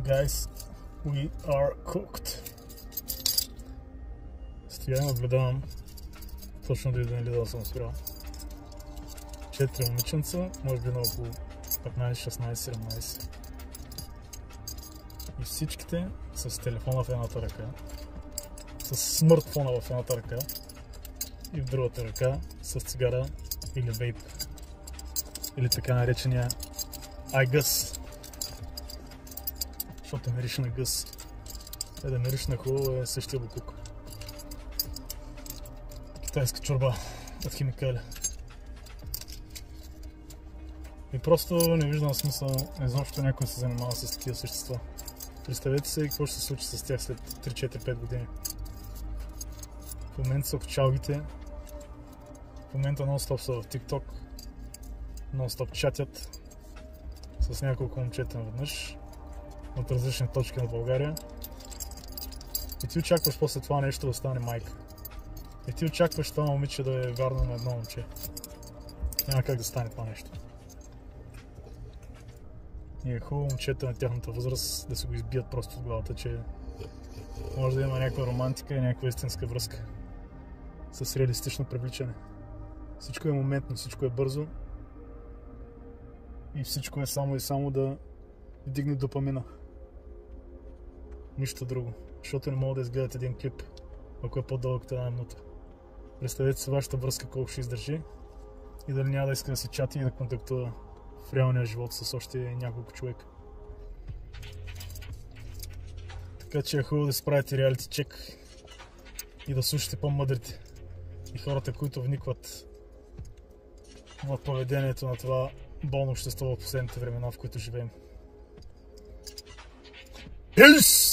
Guys, we are cooked. Стоя, наблюдавам. Точно до един лидъл съм спрял. 4 момиченца, може би на около 15, 16, 17. И всичките с телефона в едната ръка, с смартфона в едната ръка и в другата ръка с цигара или вейп. Или така наречения iGUS. Защото мириш на гъс. Да мириш на хубаво е същия букук. Китайска чорба от химикали. И просто не виждам смисъл изобщо някой се занимава с такива същества. Представете се какво ще се случи с тях след 3-4-5 години. В момента са в чалгите. В момента нон-стоп са в TikTok. Нон-стоп чатят с няколко момчета наведнъж от различни точки на България. И ти очакваш после това нещо да стане майка. И ти очакваш това момиче да е вярно на едно момче. Няма как да стане това нещо. И е хубаво момчета на тяхната възраст да се го избият просто от главата, че може да има някаква романтика и някаква истинска връзка с реалистично привличане. Всичко е моментно, всичко е бързо и всичко е само и само да вдигне допамина. Нищо друго. Защото не мога да изгледат един клип, ако е по-дълъг от една минута. Представете си вашата връзка колко ще издържи и дали няма да иска да се чати и да контактува в реалния живот с още няколко човека. Така че е хубаво да си правите реалити чек и да слушате по-мъдрите и хората, които вникват в поведението на това болно общество в последните времена, в които живеем. Peace!